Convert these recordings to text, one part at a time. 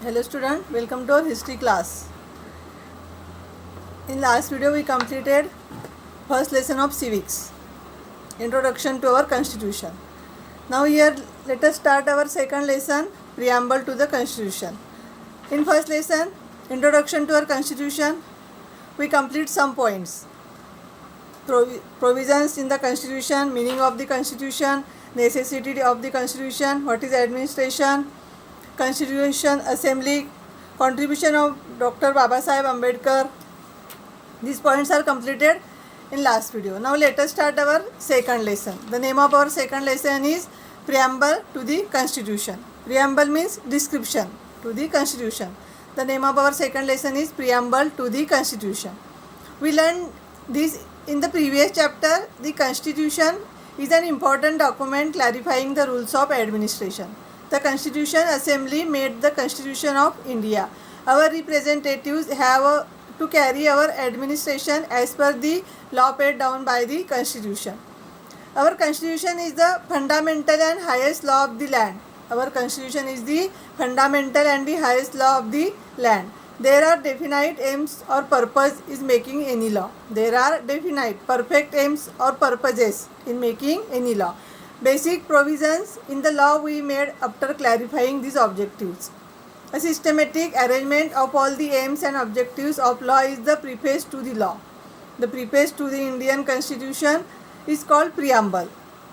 Hello student, welcome to our history class. In last video we completed first lesson of civics, introduction to our constitution. Now here let us start our second lesson, preamble to the constitution. In first lesson, introduction to our constitution, we complete some points. Provisions in the constitution, meaning of the constitution, necessity of the constitution, what is administration, Constitution Assembly, contribution of Dr. Babasaheb Ambedkar. These points are completed in last video. Now let us start our second lesson. The name of our second lesson is Preamble to the Constitution. Preamble means description to the Constitution. The name of our second lesson is Preamble to the Constitution. We learned this in the previous chapter. The Constitution is an important document clarifying the rules of administration. The Constitution Assembly made the Constitution of India. Our representatives have to carry our administration as per the law paid down by the Constitution. Our Constitution is the fundamental and highest law of the land. Our Constitution is the fundamental and the highest law of the land. There are definite aims or purpose in making any law. There are definite, perfect aims or purposes in making any law. Basic provisions in the law we made after clarifying these objectives. A systematic arrangement of all the aims and objectives of law is the preface to the law. The preface to the Indian Constitution is called preamble.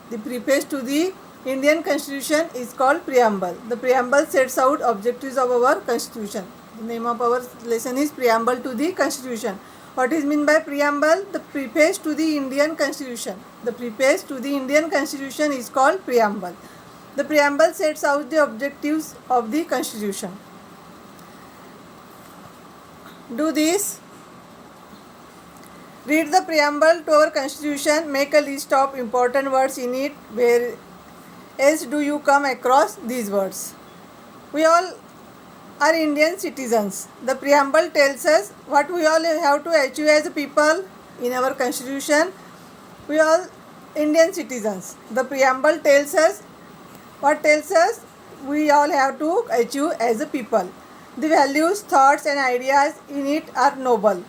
The preface to the Indian Constitution is called preamble. The preamble sets out objectives of our Constitution. The name of our lesson is Preamble to the Constitution. What is meant by preamble? The preface to the Indian Constitution. The preface to the Indian Constitution is called preamble. The preamble sets out the objectives of the Constitution. Do this. Read the preamble to our Constitution. Make a list of important words in it. Where else do you come across these words? We all are Indian citizens. The preamble tells us what we all have to achieve as a people in our Constitution. We all Indian citizens. The preamble tells us we all have to achieve as a people. The values, thoughts and ideas in it are noble.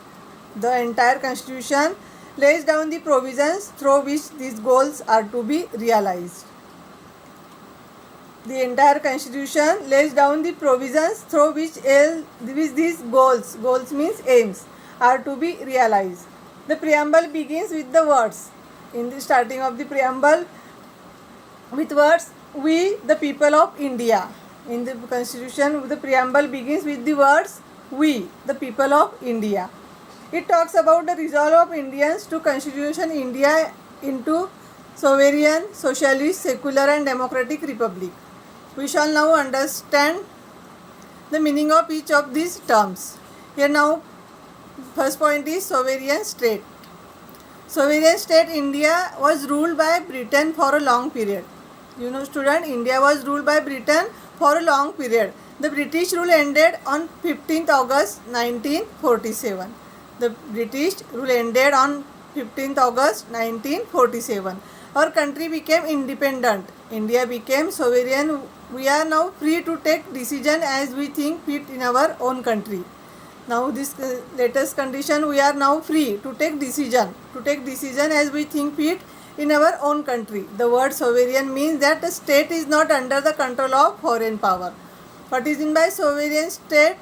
The entire Constitution lays down the provisions through which these goals are to be realized. The entire Constitution lays down the provisions through which these goals means aims, are to be realized. The preamble begins with the words. In the starting of the preamble, with words, we the people of India. In the Constitution, the preamble begins with the words, we the people of India. It talks about the resolve of Indians to constitution India into sovereign, socialist, secular and democratic republic. We shall now understand the meaning of each of these terms. Here now, first point is sovereign state. Sovereign state India was ruled by Britain for a long period. You know student, India was ruled by Britain for a long period. The British rule ended on 15th August 1947. The British rule ended on 15th August 1947. Our country became independent. India became sovereign. We are now free to take decision as we think fit in our own country. Now this latest condition, we are now free to take decision as we think fit in our own country. The word sovereign means that the state is not under the control of foreign power. What is meant by sovereign state?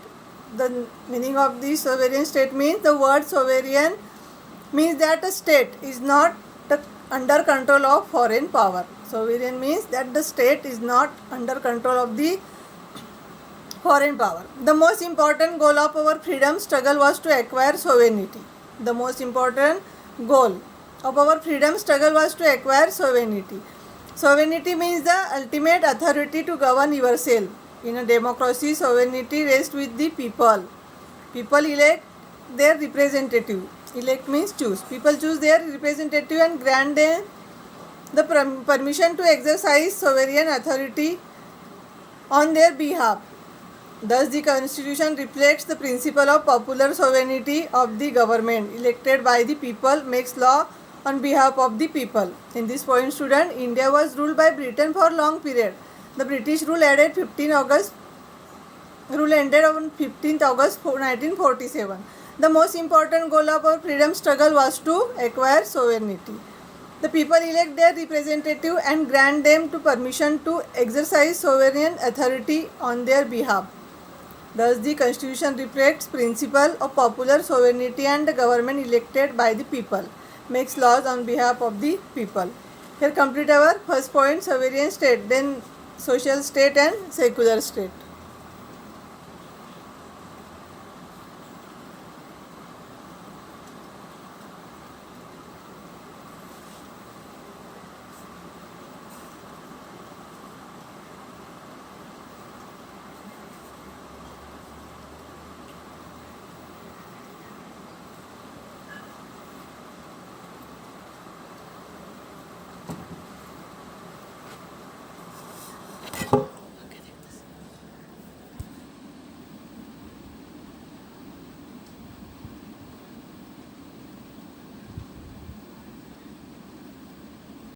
The meaning of the sovereign state means the word sovereign means that a state is not under control of foreign power. Sovereign means that the state is not under control of the foreign power. The most important goal of our freedom struggle was to acquire sovereignty. The most important goal of our freedom struggle was to acquire sovereignty. Sovereignty means the ultimate authority to govern yourself. In a democracy, sovereignty rests with the people. People elect their representative. Elect means choose. People choose their representative and grant them the permission to exercise sovereign authority on their behalf. Thus, the Constitution reflects the principle of popular sovereignty of the government. Elected by the people makes law on behalf of the people. In this point, student, India was ruled by Britain for a long period. The British rule ended 15 August rule ended on 15th August 1947. The most important goal of our freedom struggle was to acquire sovereignty. The people elect their representative and grant them to permission to exercise sovereign authority on their behalf. Thus, the Constitution reflects principle of popular sovereignty and the government elected by the people makes laws on behalf of the people. Here complete our first point, sovereign state, then social state and secular state.